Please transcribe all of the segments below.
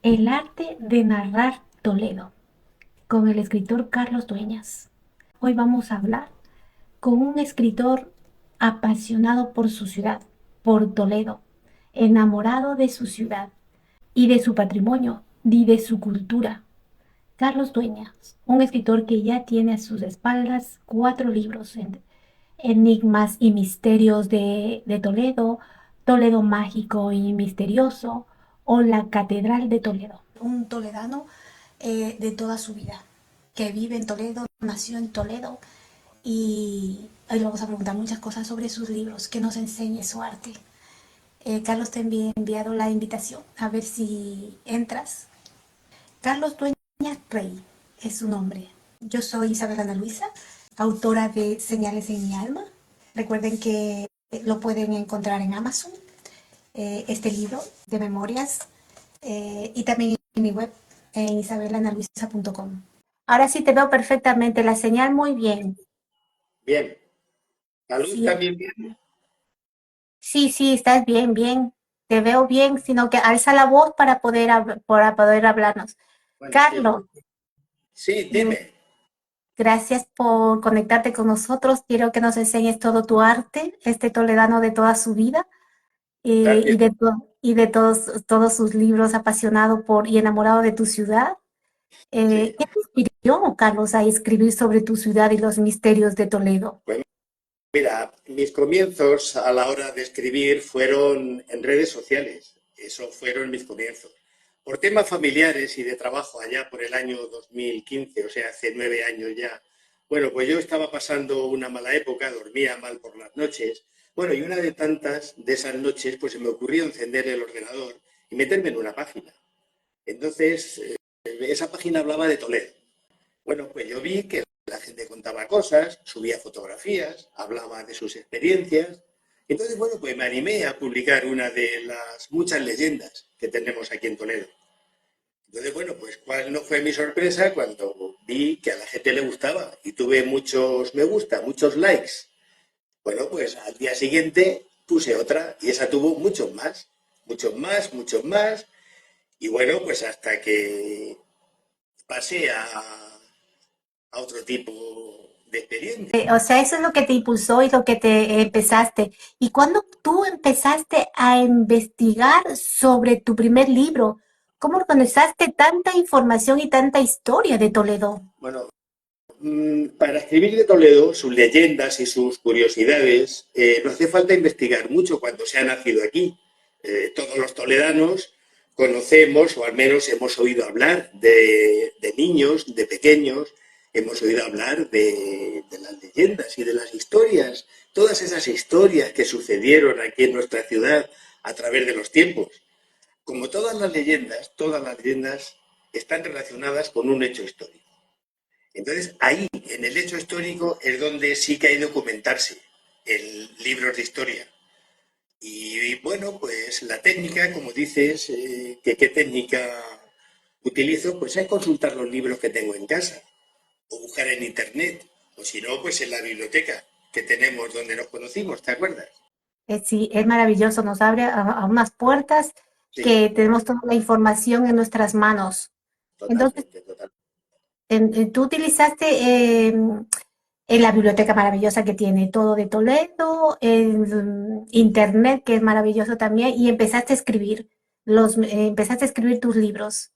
El arte de narrar Toledo, con el escritor Carlos Dueñas. Hoy vamos a hablar con un escritor apasionado por su ciudad, por Toledo, enamorado de su ciudad y de su patrimonio y de su cultura. Carlos Dueñas, un escritor que ya tiene a sus espaldas 4 libros, Enigmas y Misterios de Toledo, Toledo Mágico y Misterioso o La Catedral de Toledo. Un toledano de toda su vida, que vive en Toledo, nació en Toledo y hoy le vamos a preguntar muchas cosas sobre sus libros, que nos enseñe su arte. Carlos, te he enviado la invitación, a ver si entras. Carlos Dueñas Rey es su nombre. Yo soy Isabel Ana Luisa, autora de Señales en mi alma. Recuerden que lo pueden encontrar en Amazon, este libro de memorias, y también en mi web, en isabelanaluisa.com. Ahora sí te veo perfectamente, la señal muy bien. Bien, la luz Sí, también bien. sí, sí, estás bien, bien. Te veo bien, sino que alza la voz para poder hablarnos. Bueno, sí, Carlos, sí, mm, dime. gracias por conectarte con nosotros. Quiero que nos enseñes todo tu arte, este toledano de toda su vida, Gracias. y de todos sus libros, apasionado por y enamorado de tu ciudad. Sí. ¿Qué te inspiró, Carlos, a escribir sobre tu ciudad y los misterios de Toledo? Pues mira, mis comienzos a la hora de escribir fueron en redes sociales. Eso fueron mis comienzos. Por temas familiares y de trabajo allá por el año 2015, o sea, hace 9 años ya. Bueno, pues yo estaba pasando una mala época, dormía mal por las noches. Bueno, y una de tantas de esas noches, pues se me ocurrió encender el ordenador y meterme en una página. Entonces, esa página hablaba de Toledo. Bueno, pues yo vi que la gente contaba cosas, subía fotografías, hablaba de sus experiencias. Entonces, bueno, pues me animé a publicar una de las muchas leyendas que tenemos aquí en Toledo. Entonces, bueno, pues cuál no fue mi sorpresa cuando vi que a la gente le gustaba y tuve muchos me gusta, muchos likes. Bueno, pues al día siguiente puse otra y esa tuvo muchos más, muchos más, muchos más. Y bueno, pues hasta que pasé a otro tipo de experiencia. O sea, eso es lo que te impulsó y lo que te empezaste. ¿Y cuando tú empezaste a investigar sobre tu primer libro? ¿Cómo organizaste tanta información y tanta historia de Toledo? Bueno, para escribir de Toledo, sus leyendas y sus curiosidades, no hace falta investigar mucho cuando se ha nacido aquí. Todos los toledanos conocemos, o al menos hemos oído hablar de niños, de pequeños, hemos oído hablar de las leyendas y de las historias, todas esas historias que sucedieron aquí en nuestra ciudad a través de los tiempos. Como todas las leyendas están relacionadas con un hecho histórico. Entonces, ahí, en el hecho histórico, es donde sí que hay que documentarse en libros de historia. Y bueno, pues la técnica, como dices, que qué técnica utilizo, pues es consultar los libros que tengo en casa, o buscar en internet, o si no, pues en la biblioteca que tenemos donde nos conocimos, ¿te acuerdas? Sí, es maravilloso, nos abre a unas puertas Sí, que tenemos toda la información en nuestras manos. Entonces, totalmente, totalmente. tú utilizaste en la biblioteca maravillosa que tiene todo de Toledo, en internet que es maravilloso también, y empezaste a escribir empezaste a escribir tus libros.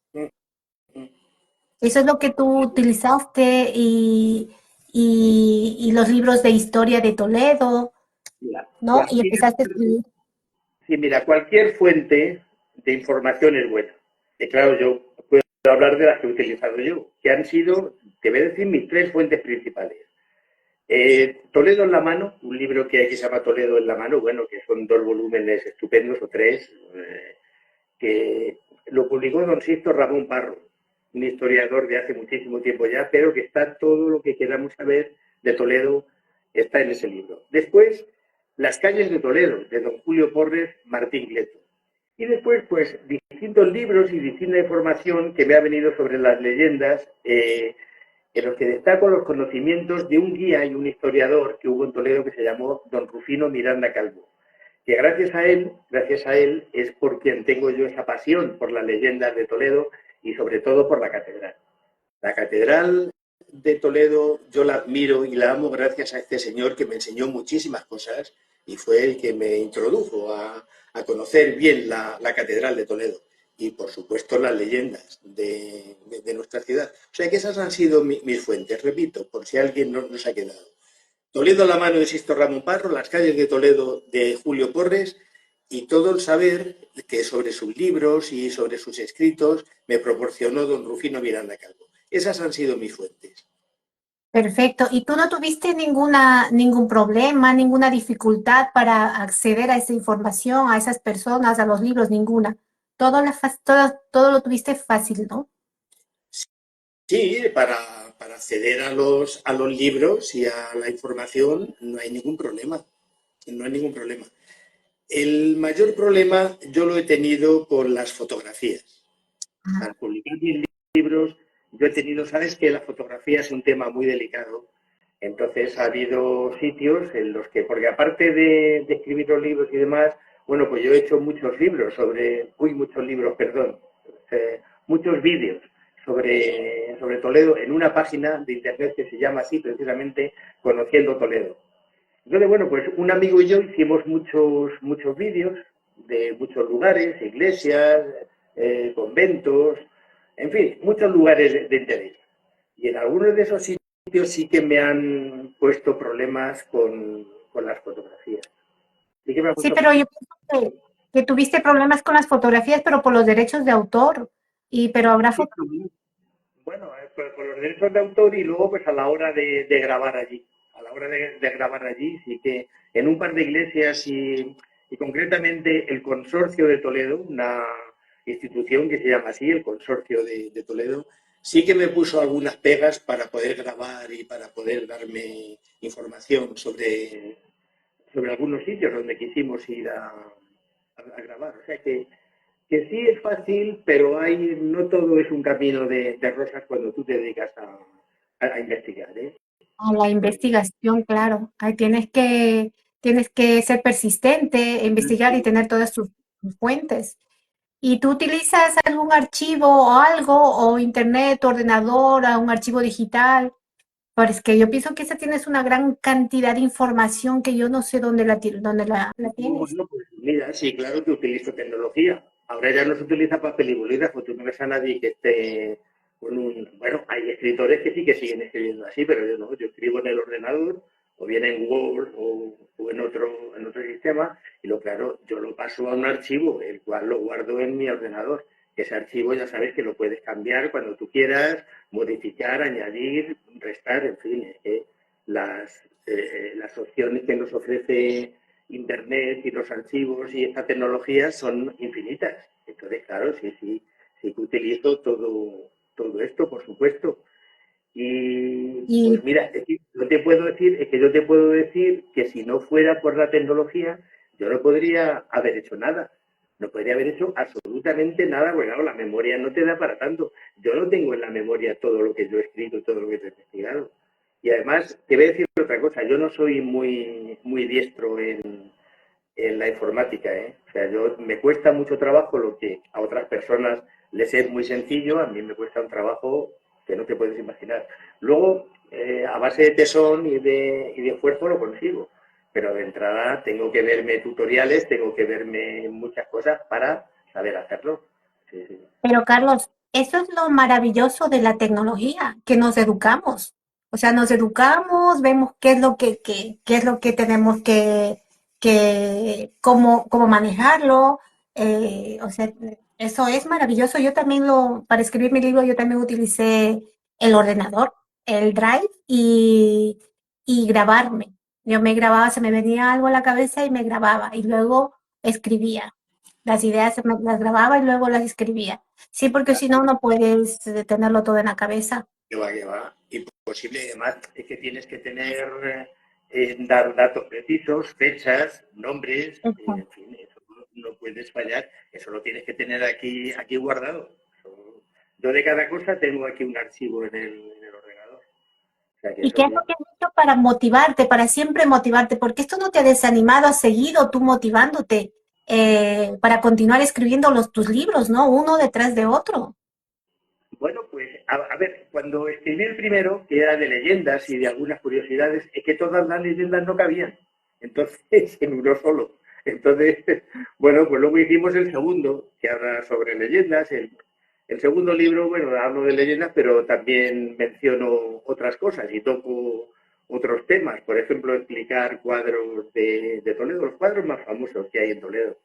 Eso es lo que tú utilizaste y los libros de historia de Toledo, Mira, ¿no? Y cualquier, empezaste a escribir. sí, mira, cualquier fuente de información es buena. Y claro, yo puedo hablar de las que he utilizado yo, que han sido, te voy a decir, mis tres fuentes principales. Toledo en la mano, un libro que aquí se llama Toledo en la mano, bueno, que son 2 volúmenes estupendos o tres, que lo publicó don Sisto Ramón Parro, un historiador de hace muchísimo tiempo ya, pero que está todo lo que queramos saber de Toledo está en ese libro. Después, Las calles de Toledo, de don Julio Porres Martín Cleto. Y después, pues, distintos libros y distinta información que me ha venido sobre las leyendas, en los que destaco los conocimientos de un guía y un historiador que hubo en Toledo que se llamó don Rufino Miranda Calvo. que gracias a él es por quien tengo yo esa pasión por las leyendas de Toledo y sobre todo por la catedral. La catedral de Toledo yo la admiro y la amo gracias a este señor que me enseñó muchísimas cosas y fue el que me introdujo a conocer bien la catedral de Toledo y por supuesto las leyendas de nuestra ciudad. O sea que esas han sido mis fuentes, repito, por si alguien no se ha quedado. Toledo a la mano de Sisto Ramón Parro, las calles de Toledo de Julio Porres y todo el saber que sobre sus libros y sobre sus escritos me proporcionó don Rufino Miranda Calvo. Esas han sido mis fuentes. Perfecto. ¿Y tú no tuviste ningún problema, ninguna dificultad para acceder a esa información, a esas personas, a los libros? Ninguna. Todo lo tuviste fácil, ¿no? Sí, para acceder a los libros y a la información no hay ningún problema. No hay ningún problema. El mayor problema yo lo he tenido con las fotografías. Para publicar mis libros, yo he tenido, sabes que la fotografía es un tema muy delicado. Entonces ha habido sitios en los que, porque aparte de escribir los libros y demás, bueno, pues yo he hecho muchos libros, perdón, muchos vídeos sobre Toledo en una página de internet que se llama así, precisamente, Conociendo Toledo. Entonces, bueno, pues un amigo y yo hicimos muchos vídeos de muchos lugares, iglesias, conventos, en fin, muchos lugares de interés. Y en algunos de esos sitios sí que me han puesto problemas con las fotografías. Sí que me han Sí, puesto pero yo problemas. pienso que tuviste problemas con las fotografías, pero por los derechos de autor. Pero habrá Bueno, por los derechos de autor y luego pues a la hora de grabar allí. A la hora de grabar allí sí que en un par de iglesias y concretamente el Consorcio de Toledo, una institución que se llama así, el Consorcio de Toledo, sí que me puso algunas pegas para poder grabar y para poder darme información sobre algunos sitios donde quisimos ir a grabar. O sea que sí es fácil, pero no todo es un camino de rosas cuando tú te dedicas a investigar. ¿Eh? a la investigación, claro. Ahí tienes que ser persistente, investigar y tener todas tus fuentes. ¿Y tú utilizas algún archivo o algo, o internet, ordenador, a un archivo digital? Porque yo pienso que esa tienes una gran cantidad de información que yo no sé dónde la tienes. Bueno, pues mira, sí, claro que utilizo tecnología. Ahora ya no se utiliza papel y bolígrafo, tú no ves a nadie que esté con un... Bueno, hay escritores que sí que siguen escribiendo así, pero yo no, yo escribo en el ordenador o bien en Word o en otro sistema y claro, yo lo paso a un archivo, el cual lo guardo en mi ordenador. Ese archivo ya sabes que lo puedes cambiar cuando tú quieras, modificar, añadir, restar, en fin, las opciones que nos ofrece Internet y los archivos y esta tecnología son infinitas. Entonces, claro, sí que utilizo todo esto, por supuesto. Y Y, pues mira, es que yo te puedo decir que si no fuera por la tecnología, yo no podría haber hecho nada. No podría haber hecho absolutamente nada, porque claro, la memoria no te da para tanto. Yo no tengo en la memoria todo lo que yo he escrito, todo lo que he investigado. Y además, te voy a decir otra cosa, yo no soy muy diestro en la informática, ¿eh? O sea, me cuesta mucho trabajo lo que a otras personas les es muy sencillo, a mí me cuesta un trabajo que no te puedes imaginar. Luego, a base de tesón y de esfuerzo lo consigo, pero de entrada tengo que verme tutoriales, tengo que verme muchas cosas para saber hacerlo. Sí, sí. pero Carlos, eso es lo maravilloso de la tecnología, que nos educamos. O sea, nos educamos, vemos qué es lo que tenemos cómo manejarlo. O sea, eso es maravilloso. Yo también para escribir mi libro, yo también utilicé el ordenador, el Drive y grabarme. Yo me grababa, se me venía algo a la cabeza y me grababa y luego escribía. Las ideas las grababa y luego las escribía. Sí, porque si no, no puedes tenerlo todo en la cabeza. Que va, que va. Imposible, además, es que tienes que dar datos precisos, fechas, nombres, Ujú. en fin, eso no puedes fallar, eso lo tienes que tener aquí guardado. Yo de cada cosa tengo aquí un archivo en el ordenador. O sea que ¿Y eso qué es lo ya. que para motivarte, para siempre motivarte, porque esto no te ha desanimado, has seguido tú motivándote para continuar escribiendo tus libros, ¿no? Uno detrás de otro. Bueno, pues a ver, cuando escribí el primero, que era de leyendas y de algunas curiosidades, es que todas las leyendas no cabían. Entonces, en uno solo. Entonces, bueno, pues luego hicimos el segundo, que habla sobre leyendas. El segundo libro, bueno, hablo de leyendas, pero también menciono otras cosas y toco otros temas. Por ejemplo, explicar cuadros de Toledo, los cuadros más famosos que hay en Toledo.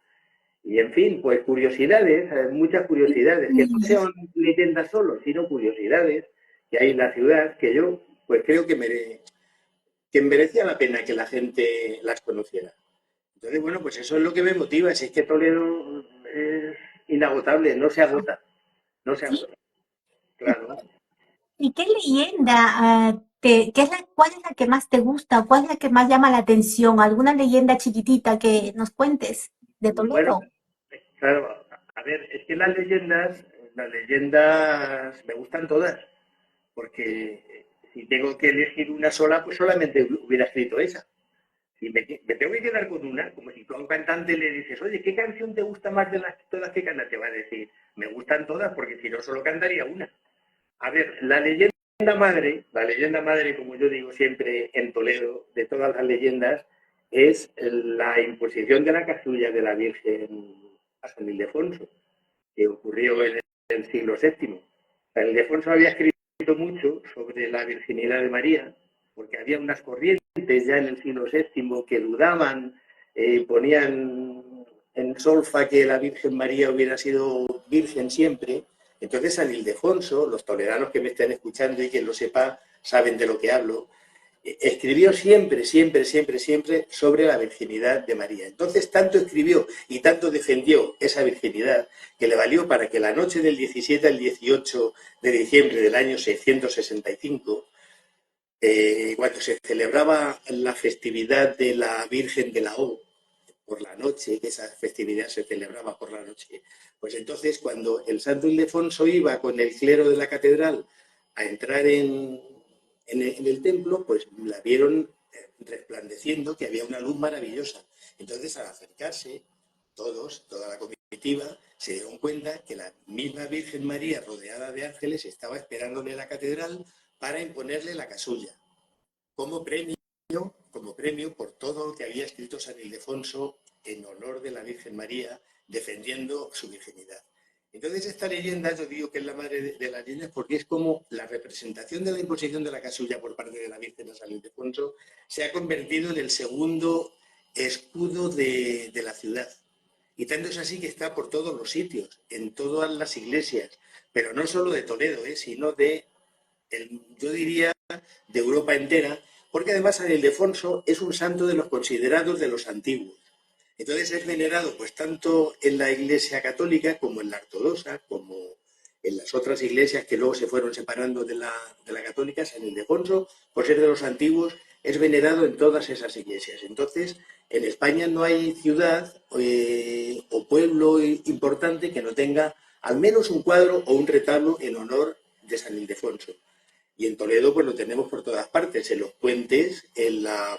Y en fin, pues curiosidades, muchas curiosidades, que no sean leyendas solo, sino curiosidades que hay en la ciudad que yo pues creo que merecía la pena que la gente las conociera. Entonces, bueno, pues eso es lo que me motiva, si es que Toledo es inagotable, no se agota, no se ¿Sí? agota, claro. ¿Y qué leyenda, cuál es la que más te gusta? ¿Cuál es la que más llama la atención? ¿Alguna leyenda chiquitita que nos cuentes de Bueno, Toledo? claro, a ver, es que las leyendas me gustan todas, porque si tengo que elegir una sola, pues solamente hubiera escrito esa. Y me tengo que quedar con una, como si tú a un cantante le dices, oye, ¿qué canción te gusta más de las todas que canta? Te va a decir, me gustan todas, porque si no, solo cantaría una. A ver, la leyenda madre, como yo digo siempre en Toledo, de todas las leyendas, es la imposición de la casulla de la Virgen a San Ildefonso, que ocurrió en el siglo VII. San Ildefonso había escrito mucho sobre la virginidad de María, porque había unas corrientes ya en el siglo VII que dudaban, ponían en solfa que la Virgen María hubiera sido virgen siempre. Entonces San Ildefonso, los toledanos que me estén escuchando y quien lo sepa, saben de lo que hablo, escribió siempre, siempre, siempre, siempre sobre la virginidad de María. Entonces tanto escribió y tanto defendió esa virginidad que le valió para que la noche del 17 al 18 de diciembre del año 665, cuando se celebraba la festividad de la Virgen de la O, por la noche, que esa festividad se celebraba por la noche, pues entonces cuando el santo Ildefonso iba con el clero de la catedral a entrar en el templo, pues la vieron resplandeciendo, que había una luz maravillosa. Entonces, al acercarse, toda la comitiva, se dieron cuenta que la misma Virgen María, rodeada de ángeles, estaba esperándole en la catedral para imponerle la casulla, como premio, como premio por todo lo que había escrito San Ildefonso en honor de la Virgen María, defendiendo su virginidad. Entonces, esta leyenda, yo digo que es la madre de las leyendas porque es como la representación de la imposición de la casulla por parte de la Virgen a San Ildefonso se ha convertido en el segundo escudo de la ciudad. Y tanto es así que está por todos los sitios, en todas las iglesias, pero no solo de Toledo, sino yo diría, de Europa entera, porque además San Ildefonso es un santo de los considerados de los antiguos. Entonces es venerado pues tanto en la Iglesia católica como en la ortodoxa, como en las otras iglesias que luego se fueron separando de la católica. San Ildefonso, por ser de los antiguos, es venerado en todas esas iglesias. Entonces, en España no hay ciudad o pueblo importante que no tenga al menos un cuadro o un retablo en honor de San Ildefonso. Y en Toledo pues lo tenemos por todas partes, en los puentes, en la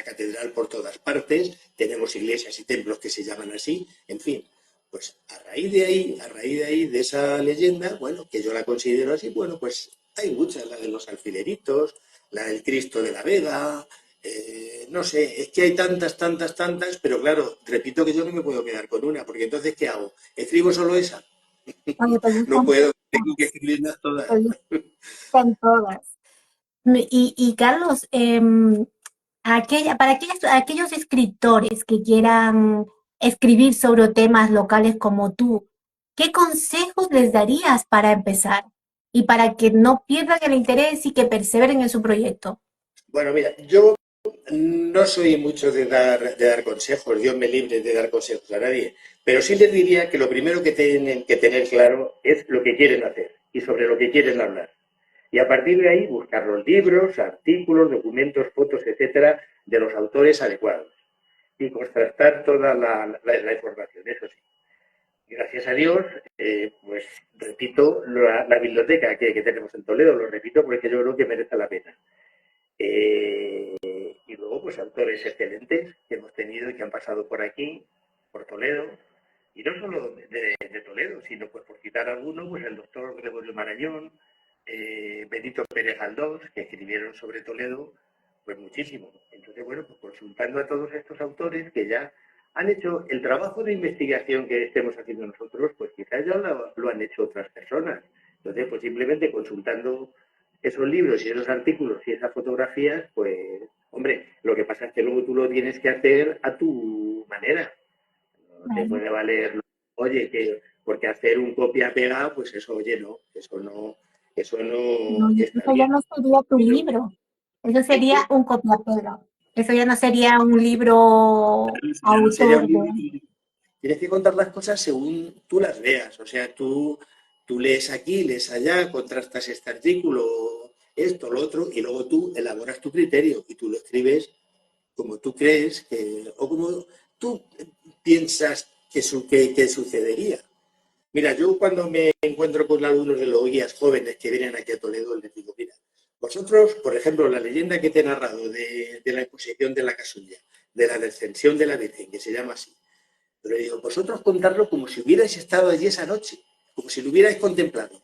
catedral por todas partes, tenemos iglesias y templos que se llaman así, en fin. Pues a raíz de ahí, de esa leyenda, bueno, que yo la considero así, bueno, pues hay muchas, la de los alfileritos, la del Cristo de la Vega, no sé, es que hay tantas, tantas, tantas, pero claro, repito que yo no me puedo quedar con una, porque entonces, ¿qué hago? ¿Escribo solo esa? Oye, te No gustan puedo, tengo que todas, escribirlas te todas. gustan todas. Y Carlos, para aquellos escritores que quieran escribir sobre temas locales como tú, ¿qué consejos les darías para empezar y para que no pierdan el interés y que perseveren en su proyecto? Bueno, mira, yo no soy mucho de dar consejos, Dios me libre de dar consejos a nadie, pero sí les diría que lo primero que tienen que tener claro es lo que quieren hacer y sobre lo que quieren hablar. Y a partir de ahí buscar los libros, artículos, documentos, fotos, etcétera, de los autores adecuados y contrastar toda la información, eso sí. Gracias a Dios, pues repito, la biblioteca que tenemos en Toledo, lo repito porque yo creo que merece la pena. Y luego, pues autores excelentes que hemos tenido y que han pasado por aquí, por Toledo, y no solo de Toledo, sino pues por citar alguno, pues el doctor Gregorio Marañón, Benito Pérez Galdós, que escribieron sobre Toledo, pues muchísimo. Entonces, bueno, pues consultando a todos estos autores que ya han hecho el trabajo de investigación que estemos haciendo nosotros, pues quizás ya lo han hecho otras personas. Entonces, pues simplemente consultando esos libros y esos artículos y esas fotografías, pues, hombre, lo que pasa es que luego tú lo tienes que hacer a tu manera. No te Claro. puede valer, oye, que porque hacer un copia-pega, pues eso, oye, no, eso No, no está eso ya bien. no sería tu Pero libro. Eso hay sería que, un copia-pega. Eso ya no sería un libro ya no sería autor un de... libro. Tienes que contar las cosas según tú las veas. O sea, tú lees aquí, lees allá, contrastas este artículo, esto, lo otro, y luego tú elaboras tu criterio y tú lo escribes como tú crees que, o como tú piensas que sucedería. Mira, yo cuando me encuentro con algunos de los guías jóvenes que vienen aquí a Toledo, les digo, mira, vosotros, por ejemplo, la leyenda que te he narrado de la imposición de la casulla, de la descensión de la Virgen, que se llama así, pero digo, vosotros contarlo como si hubierais estado allí esa noche, como si lo hubierais contemplado,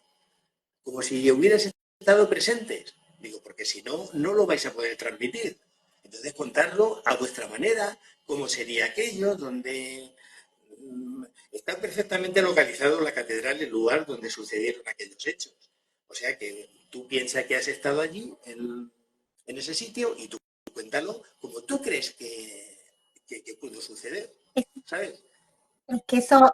como si hubierais estado presentes. Digo, porque si no, no lo vais a poder transmitir. Entonces, contarlo a vuestra manera, cómo sería aquello, donde está perfectamente localizado la catedral, el lugar donde sucedieron aquellos hechos. O sea que tú piensas que has estado allí, en ese sitio, y tú cuéntalo como tú crees que pudo suceder, ¿sabes? Es que eso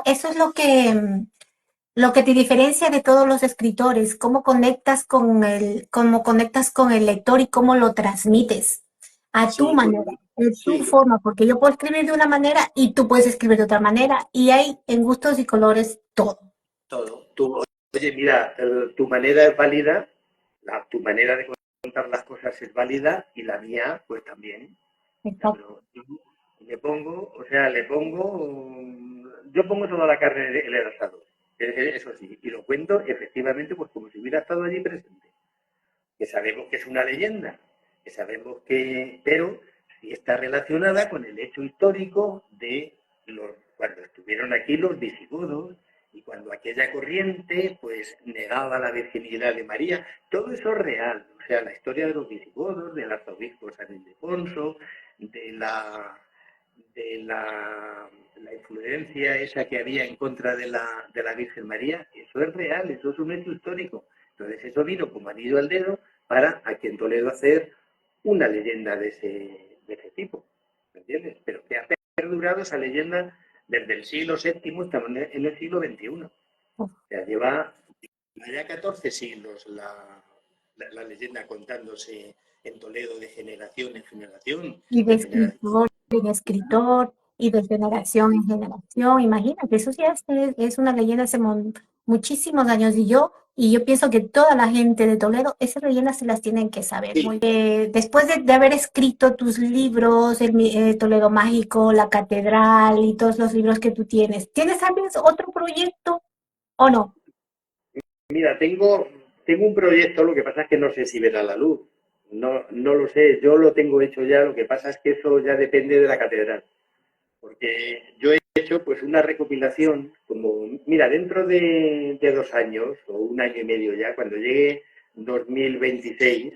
es lo que te diferencia de todos los escritores, cómo conectas con el lector y cómo lo transmites a tu Sí, manera, de tu sí, forma, porque yo puedo escribir de una manera y tú puedes escribir de otra manera, y hay en gustos y colores todo. todo. Oye, mira, tu manera es válida, tu manera de contar las cosas es válida y la mía, pues también. O sea, Exacto. pero yo le pongo, yo pongo toda la carne en el asador, eso sí, y lo cuento efectivamente pues como si hubiera estado allí presente, que sabemos que es una leyenda, que sabemos que, pero sí está relacionada con el hecho histórico de cuando estuvieron aquí los visigodos y cuando aquella corriente pues negaba la virginidad de María, todo eso es real, o sea, la historia de los visigodos, del arzobispo San Ildefonso, de la influencia esa que había en contra de la Virgen María, eso es real, eso es un hecho histórico. Entonces eso vino como anillo al dedo para aquí en Toledo hacer una leyenda de ese tipo, ¿me entiendes? Pero que ha perdurado esa leyenda desde el siglo VII, estamos en el siglo XXI. O sea, lleva ya 14 siglos la leyenda contándose en Toledo de generación en generación, Y de de generación. escritor en escritor y de generación en generación. Imagínate, eso ya es una leyenda hace muchísimos años y yo pienso que toda la gente de Toledo, esas leyendas se las tienen que saber. Sí, Muy bien. Después de haber escrito tus libros, Toledo Mágico, La Catedral y todos los libros que tú ¿tienes tal vez otro proyecto o no? mira, tengo un proyecto, lo que pasa es que no sé si verá la luz. No lo sé, yo lo tengo hecho ya, lo que pasa es que eso ya depende de la catedral. Porque yo he hecho pues una recopilación, como, mira, dentro de 2 años o un año y medio ya, cuando llegue 2026,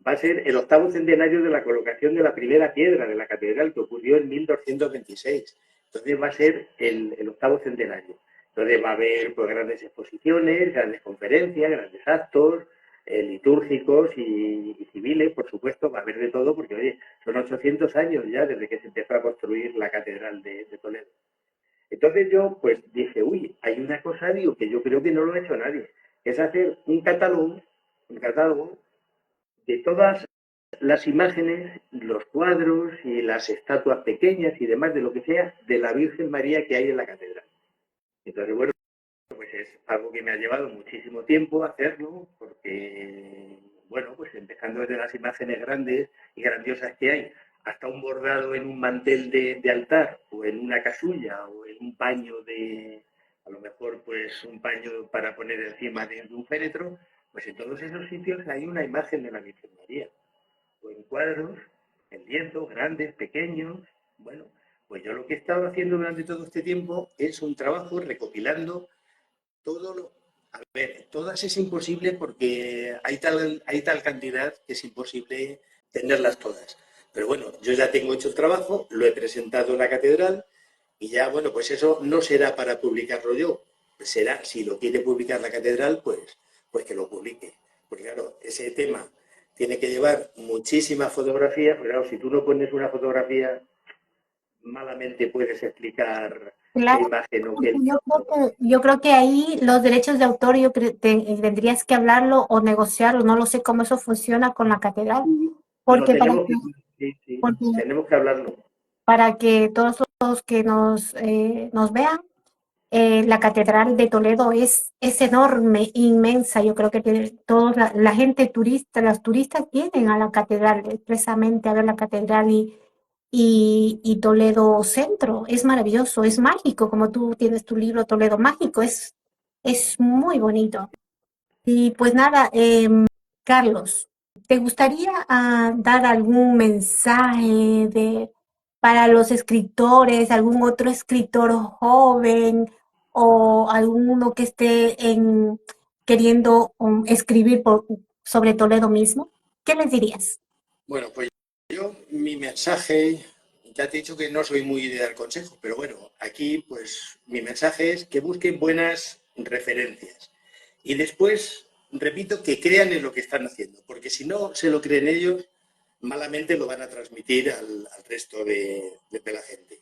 va a ser el octavo centenario de la colocación de la primera piedra de la catedral que ocurrió en 1226. Entonces va a ser el octavo centenario. Entonces va a haber pues, grandes exposiciones, grandes conferencias, grandes actos, litúrgicos y civiles, por supuesto, va a haber de todo, porque oye, son 800 años ya desde que se empezó a construir la catedral de Toledo. Entonces yo pues dije, uy, hay una cosa, digo, que yo creo que no lo ha hecho nadie, que es hacer un catálogo de todas las imágenes, los cuadros y las estatuas pequeñas y demás de lo que sea de la Virgen María que hay en la catedral. Entonces, bueno, pues es algo que me ha llevado muchísimo tiempo hacerlo, porque, bueno, pues empezando desde las imágenes grandes y grandiosas que hay, hasta un bordado en un mantel de altar, o en una casulla, o en un paño a lo mejor, pues un paño para poner encima de un féretro, pues en todos esos sitios hay una imagen de la Virgen María. cuadros, en lienzos, grandes, pequeños. Bueno, pues yo lo que he estado haciendo durante todo este tiempo es un trabajo recopilando todo lo... A ver, todas es imposible porque hay tal cantidad que es imposible tenerlas todas. Pero bueno, yo ya tengo hecho el trabajo, lo he presentado en la catedral y ya, bueno, pues eso no será para publicarlo yo. Será, si lo quiere publicar la catedral, pues que lo publique. Porque claro, ese tema tiene que llevar muchísimas fotografías, pero claro, si tú no pones una fotografía, malamente puedes explicar qué Claro, imagen o qué porque libro. yo creo que ahí los derechos de autor tendrías que hablarlo o negociarlo, no lo sé cómo eso funciona con la catedral, Lo porque tenemos que, sí, sí, porque tenemos que hablarlo. para que todos los que nos vean, la Catedral de Toledo es enorme, inmensa. Yo creo que toda la gente turista, los turistas vienen a la catedral expresamente a ver la catedral y Toledo Centro. Es maravilloso, es mágico, como tú tienes tu libro Toledo Mágico, es muy bonito. Y pues nada, Carlos, ¿te gustaría dar algún mensaje para los escritores, algún otro escritor joven o alguno que esté queriendo escribir sobre Toledo mismo? ¿Qué les dirías? Bueno, pues yo, mi mensaje, ya te he dicho que no soy muy de dar consejos, pero bueno, aquí pues mi mensaje es que busquen buenas referencias. Y después, repito, que crean en lo que están haciendo, porque si no se lo creen ellos, malamente lo van a transmitir al resto de la gente.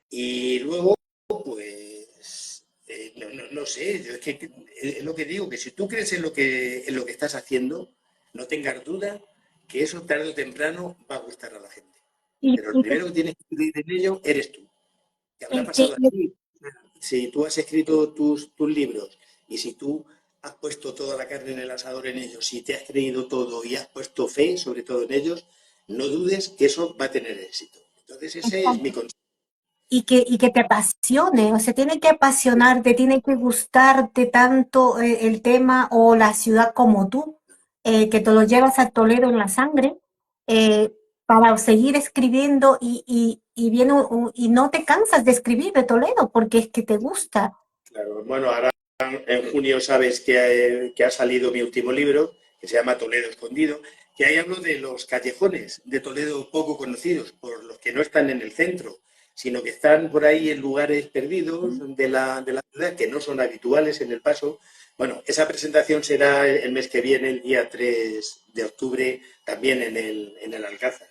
Y luego, pues, no sé, yo es que es lo que digo, que si tú crees en lo que estás haciendo, no tengas duda que eso tarde o temprano va a gustar a la gente. Y, Pero el y, primero que tienes que creer en ello eres tú. ¿Te habrá sí, pasado a ti? Si tú has escrito tus libros y si tú has puesto toda la carne en el asador en ellos, si te has creído todo y has puesto fe sobre todo en ellos, no dudes que eso va a tener éxito. Entonces ese es mi consejo. y que te apasione, o sea, tiene que apasionarte, tiene que gustarte tanto el tema o la ciudad como tú, que te lo llevas a Toledo en la sangre, eh, para seguir escribiendo y no te cansas de escribir de Toledo porque es que te gusta. Claro, bueno, ahora en junio sabes que ha salido mi último libro, que se llama Toledo Escondido, que ahí hablo de los callejones de Toledo poco conocidos, por los que no están en el centro, sino que están por ahí en lugares perdidos de la ciudad, que no son habituales en el paso. Bueno, esa presentación será el mes que viene, el día 3 de octubre, también en el Alcázar.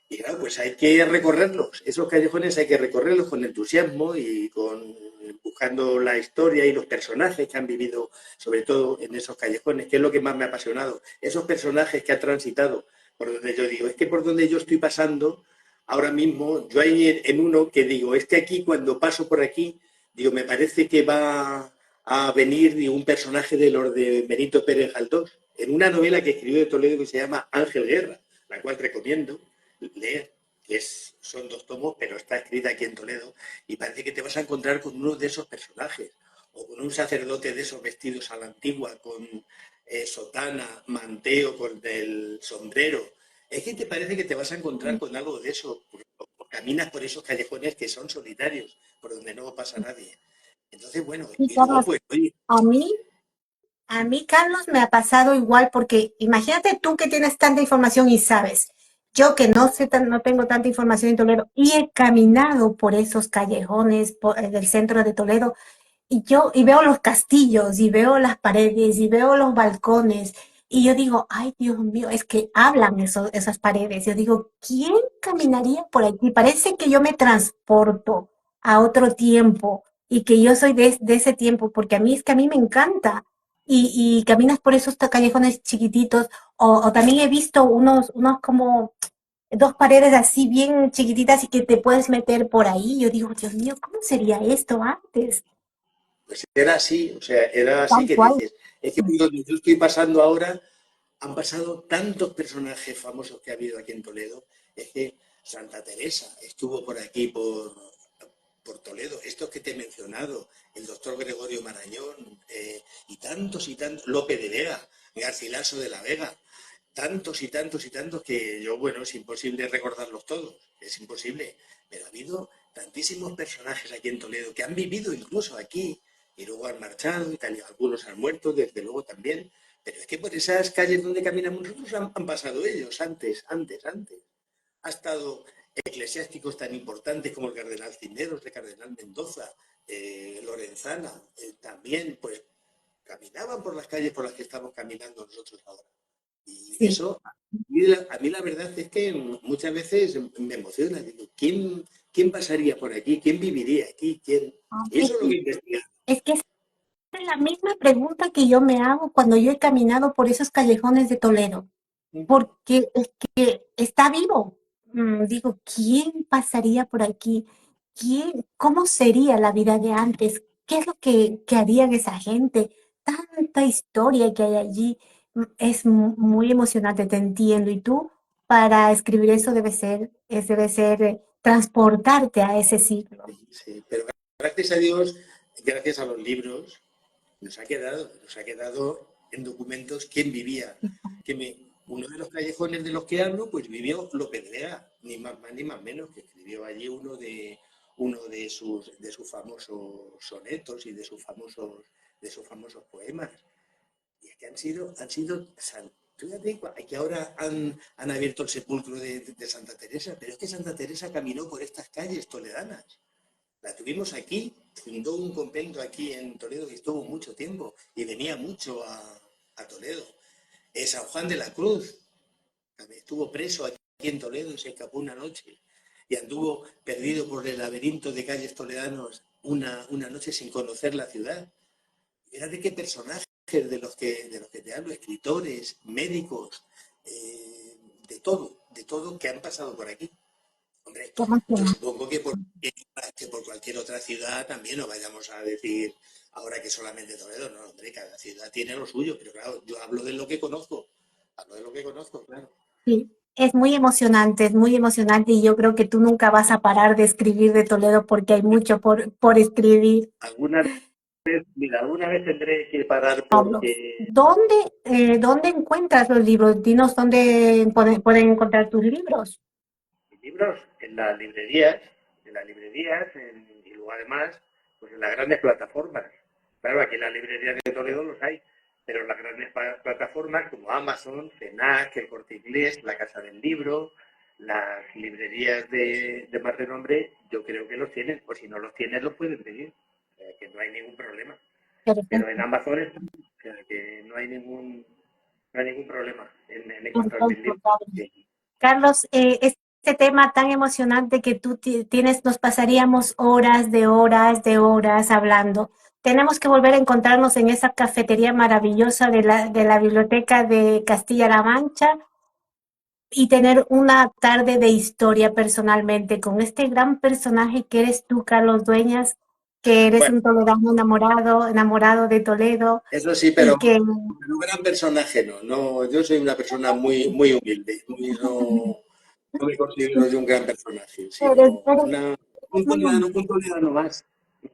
Y claro, pues hay que recorrerlos. Esos callejones hay que recorrerlos con entusiasmo y buscando la historia y los personajes que han vivido, sobre todo en esos callejones, que es lo que más me ha apasionado. Esos personajes que han transitado por donde yo digo, es que por donde yo estoy pasando, ahora mismo, yo hay en uno que digo, es que aquí cuando paso por aquí, digo, me parece que va a venir un personaje de los de Benito Pérez Galdós, en una novela que escribió de Toledo que se llama Ángel Guerra, la cual recomiendo leer, son 2 tomos, pero está escrita aquí en Toledo, y parece que te vas a encontrar con uno de esos personajes, o con un sacerdote de esos vestidos a la antigua, con sotana, manteo, con el sombrero. Es que te parece que te vas a encontrar con algo de eso, o caminas por esos callejones que son solitarios, por donde no pasa nadie. Entonces, bueno, Y y luego Carlos, pues, oye, a mí A mí, Carlos, me ha pasado igual porque imagínate tú que tienes tanta información y sabes, yo que no sé, no tengo tanta información en Toledo y he caminado por esos callejones del centro de Toledo y veo los castillos y veo las paredes y veo los balcones y yo digo, ay, Dios mío, es que hablan esas paredes. Yo digo, ¿quién caminaría por aquí? Parece que yo me transporto a otro tiempo y que yo soy de ese tiempo, porque a mí es que a mí me encanta. Y caminas por esos callejones chiquititos, o también he visto unos como dos paredes así bien chiquititas y que te puedes meter por ahí. Yo digo, Dios mío, ¿cómo sería esto antes? pues era así, o sea, era así Tal que cual. dices, es que donde yo estoy pasando ahora, han pasado tantos personajes famosos que ha habido aquí en Toledo. Es que Santa Teresa estuvo por aquí, por Toledo. Estos que te he mencionado, el doctor Gregorio Marañón, y tantos, Lope de Vega, Garcilaso de la Vega. tantos y tantos y tantos que yo, bueno, es imposible recordarlos todos, es imposible. Pero ha habido tantísimos personajes aquí en Toledo que han vivido incluso aquí y luego han marchado y tal, y algunos han muerto, desde luego también. Pero es que por esas calles donde caminamos nosotros han pasado ellos antes. Ha estado eclesiásticos tan importantes como el cardenal Cisneros, el cardenal Mendoza, Lorenzana, también, pues caminaban por las calles por las que estamos caminando nosotros ahora. Y Sí. eso, a mí la verdad es que muchas veces me emociona. Digo, ¿quién pasaría por aquí? ¿Quién viviría aquí? ¿Quién? Y Es eso es lo que, que investiga. es que es la misma pregunta que yo me hago cuando yo he caminado por esos callejones de Toledo, porque es que está vivo. Digo, ¿quién pasaría por aquí? ¿Cómo sería la vida de antes? ¿Qué es lo que harían esa gente? Tanta historia que hay allí. Es muy emocionante, te entiendo. Y tú, para escribir eso debe ser transportarte a ese siglo. Sí, pero gracias a Dios, gracias a los libros, nos ha quedado en documentos quién vivía. Uno de los callejones de los que hablo, pues vivió López Vega, ni más ni más menos, que escribió allí uno de sus famosos sonetos y de sus famosos poemas. Y es que han sido, fíjate que ahora han abierto el sepulcro de Santa Teresa, pero es que Santa Teresa caminó por estas calles toledanas. La tuvimos aquí, fundó un convento aquí en Toledo y estuvo mucho tiempo y venía mucho a Toledo. San Juan de la Cruz estuvo preso aquí en Toledo y se escapó una noche y anduvo perdido por el laberinto de calles toledanos una noche sin conocer la ciudad. Fíjate qué personajes de los que te hablo, escritores, médicos, de todo que han pasado por aquí. Hombre, Qué yo emocionante. supongo que por cualquier otra ciudad también no vayamos a decir ahora que solamente Toledo, no, hombre, cada ciudad tiene lo suyo, pero claro, yo hablo de lo que conozco, claro. Sí, es muy emocionante y yo creo que tú nunca vas a parar de escribir de Toledo porque hay mucho por escribir, Alguna vez, mira, alguna vez tendré que parar Carlos. porque ¿Dónde encuentras los libros? Dinos dónde pueden encontrar tus libros. mis libros en las librerías y luego además, pues en las grandes plataformas. Claro, aquí en las librerías de Toledo los hay, pero en las grandes plataformas como Amazon, FENAC, el Corte Inglés, la Casa del Libro, las librerías de más renombre, yo creo que los tienen, o si no los tienen, los pueden pedir, o sea, que no hay ningún problema. Pero en Perfecto, Amazon está, o sea, que no hay ningún problema en encontrar mis perfecto, libros. Carlos. Sí. Carlos, este tema tan emocionante que tú tienes, nos pasaríamos horas de horas hablando. Tenemos que volver a encontrarnos en esa cafetería maravillosa de la Biblioteca de Castilla-La Mancha y tener una tarde de historia personalmente con este gran personaje que eres tú, Carlos Dueñas, que eres Bueno, un toledano enamorado, enamorado de Toledo eso sí, y pero que un gran personaje no. Yo soy una persona muy, muy humilde, no me considero yo un gran personaje, eres, sino eres, un eres muy toledano, humilde. un toledano más.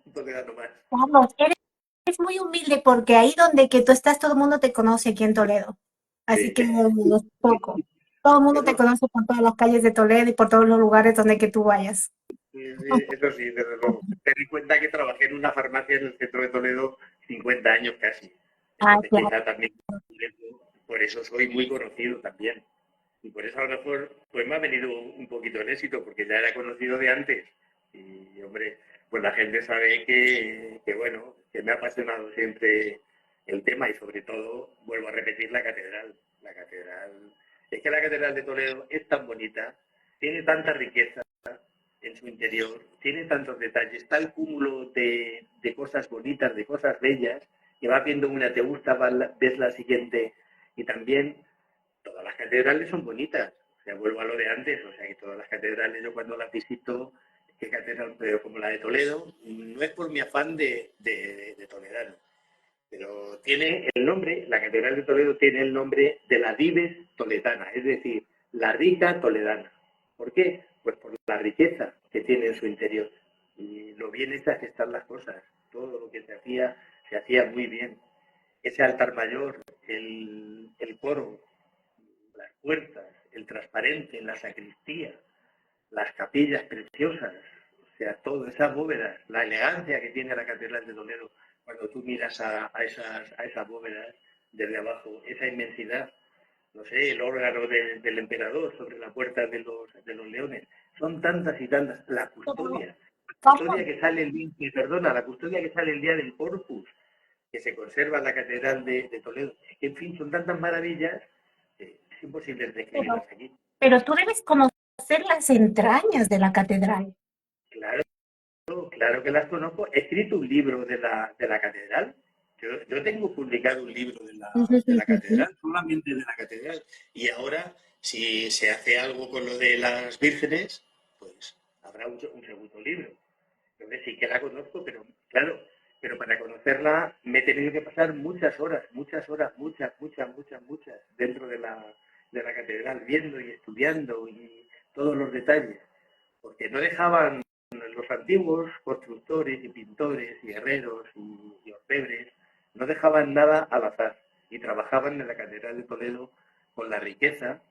Un toledano más. Carlos, eres muy humilde porque ahí donde que tú estás todo el mundo te conoce aquí en Toledo. Así Sí. que es poco. Todo el mundo te Eso, conoce por todas las calles de Toledo y por todos los lugares donde que tú vayas. eso sí, desde luego. Ten en cuenta que trabajé en una farmacia en el centro de Toledo 50 años casi. Ah, Entonces claro. quizá también por eso soy muy conocido también. Y por eso a lo mejor pues me ha venido un poquito el éxito, porque ya era conocido de antes. Y hombre, pues la gente sabe que bueno, que me ha apasionado siempre el tema y sobre todo, vuelvo a repetir, la catedral. La catedral, es que la catedral de Toledo es tan bonita, tiene tanta riqueza en su interior, tiene tantos detalles, tal cúmulo de cosas bonitas, de cosas bellas, que vas viendo una, te gusta, ves la siguiente, y también todas las catedrales son bonitas. O sea, vuelvo a lo de antes, o sea, que todas las catedrales, yo cuando las visito, que catedral, pero como la de Toledo, no es por mi afán de toledano, pero tiene el nombre, la catedral de Toledo tiene el nombre de la Dives toledana, es decir, la rica toledana. ¿Por qué? Pues por la riqueza que tiene en su interior y lo bien hechas que están las cosas. Todo lo que se hacía muy bien. Ese altar mayor, el coro, puertas, el transparente, la sacristía, las capillas preciosas, o sea, todas esas bóvedas, la elegancia que tiene la Catedral de Toledo cuando tú miras a esas bóvedas desde abajo, esa inmensidad, no sé, el órgano del emperador sobre la puerta de los leones, son tantas y tantas, Pero, la Carlos, custodia que sale el día, perdona, la custodia que sale el día del Corpus, que se conserva en la Catedral de Toledo, es que en fin, son tantas maravillas, es imposible describirlas pero, aquí. pero tú debes conocer las entrañas de la catedral. Claro, claro que las conozco. He escrito un libro de la catedral. Yo tengo publicado un libro Sí, sí, de sí, la sí, sí. catedral, solamente de la catedral. Y ahora, si se hace algo con lo de las vírgenes, pues habrá un segundo libro. Entonces sí que la conozco, pero claro, pero para conocerla me he tenido que pasar muchas horas, muchas, dentro de la catedral, viendo y estudiando y todos los detalles, porque no dejaban los antiguos constructores y pintores y herreros y orfebres, no dejaban nada al azar y trabajaban en la Catedral de Toledo con la riqueza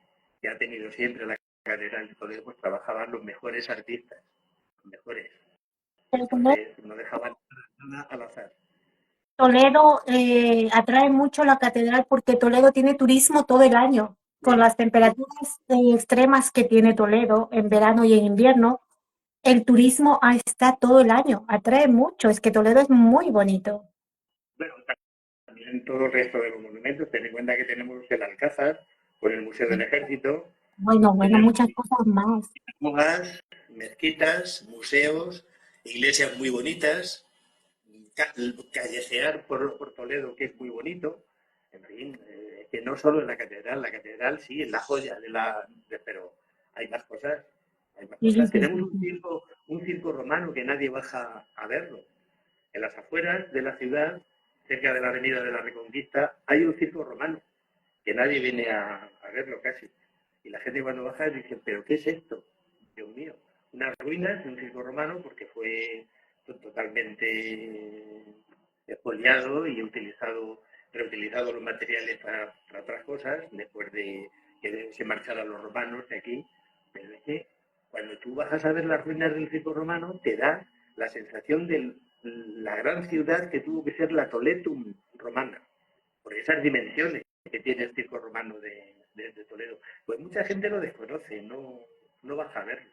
que ha tenido siempre la Catedral de Toledo, pues trabajaban los mejores artistas, los mejores. Pero Entonces no dejaban nada al azar. Toledo atrae mucho la catedral porque Toledo tiene turismo todo el año. Con Sí, las temperaturas extremas que tiene Toledo en verano y en invierno, el turismo está todo el año. Atrae mucho. Es que Toledo es muy bonito. bueno, también todo el resto de los monumentos, ten en cuenta que tenemos el Alcázar, con el Museo del Ejército, Bueno, bueno, tenemos muchas cosas más. sinagogas, mezquitas, museos, iglesias muy bonitas, callejear por Toledo, que es muy bonito. En fin, que no solo en la catedral sí es la joya pero hay más cosas, hay más Sí, sí, cosas. sí, Tenemos sí, sí. un circo romano que nadie baja a verlo. En las afueras de la ciudad, cerca de la Avenida de la Reconquista, hay un circo romano que nadie viene a verlo casi. Y la gente cuando baja dice, ¿pero qué es esto? Dios mío, unas ruinas de un circo romano porque fue totalmente expoliado y reutilizado los materiales para otras cosas después de que se marcharan los romanos de aquí. Pero es que cuando tú bajas a ver las ruinas del circo romano, te da la sensación de la gran ciudad que tuvo que ser la Toletum romana, por esas dimensiones que tiene el circo romano de Toledo. Pues mucha gente lo desconoce, no baja a verlo.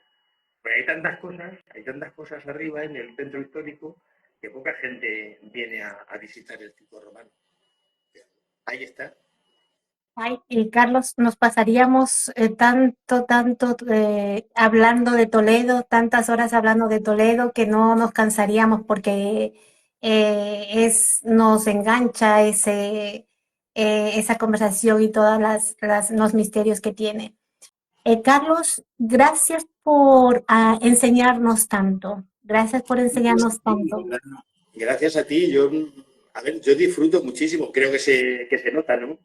Pues hay tantas cosas arriba en el centro histórico que poca gente viene a visitar el circo romano. Ahí está. Ay, Carlos, nos pasaríamos tanto hablando de Toledo, tantas horas hablando de Toledo que no nos cansaríamos porque nos engancha esa conversación y todas los misterios que tiene. Carlos, gracias por enseñarnos tanto. Gracias por enseñarnos tanto. Gracias a ti, a ver, yo disfruto muchísimo, creo que se nota, ¿no?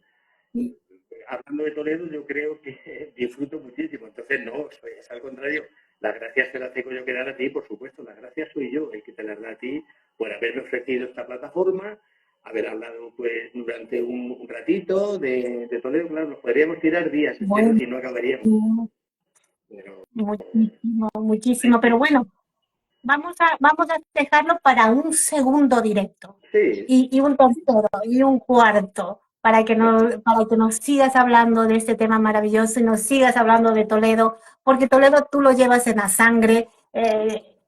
Hablando de Toledo, yo creo que disfruto muchísimo. Entonces, no, es al contrario. Las gracias te las tengo yo que dar a ti, por supuesto. Las gracias soy yo el que te las da a ti por haberme ofrecido esta plataforma, haber hablado pues durante un ratito de Toledo. Claro, nos podríamos tirar días enteros Bueno, y no acabaríamos. Pero muchísimo, muchísimo. Pero bueno, vamos a dejarlo para un segundo directo sí, y un tercero y un cuarto para que nos sigas hablando de este tema maravilloso y nos sigas hablando de Toledo, porque Toledo tú lo llevas en la sangre,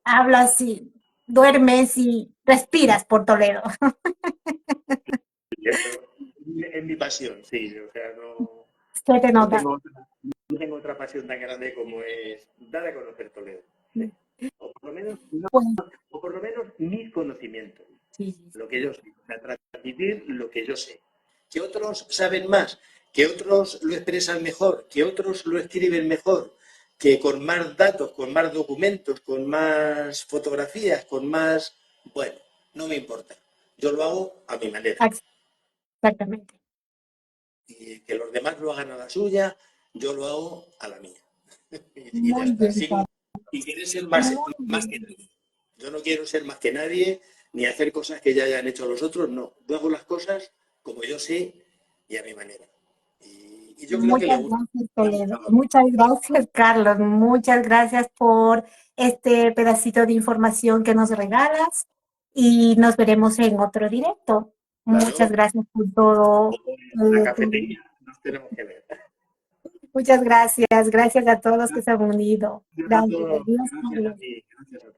hablas y duermes y respiras por Toledo. eso es mi pasión, sí. O sea, Se te no nota. tengo, no tengo otra pasión tan grande como es dar a conocer Toledo. Sí. O por lo menos, Pues, o por lo menos mis conocimientos. sí, sí, Lo que yo sé, o sea, transmitir lo que yo sé. Que otros saben más, que otros lo expresan mejor, que otros lo escriben mejor, que con más datos, con más documentos, con más fotografías, con más... Bueno, no me importa. Yo lo hago a mi manera. exactamente. Y que los demás lo hagan a la suya, yo lo hago a la mía. Y ya Muy está. bien, Carlos. Y querer ser Muy más que bien. nadie. Yo no quiero ser más que nadie, ni hacer cosas que ya hayan hecho los otros, no. Yo hago las cosas como yo sé y a mi manera. y yo creo que le Muchas gusta. gracias, Le ha Toledo. gustado. Muchas gracias, Carlos. Muchas gracias por este pedacito de información que nos regalas y nos veremos en otro directo. Muchas Claro, gracias por todo. o en una Tu- cafetería, nos tenemos que ver. Muchas gracias. Gracias a todos los que se han unido. Gracias a Gracias. todos, Adiós, gracias a Carlos. ti, gracias a todos.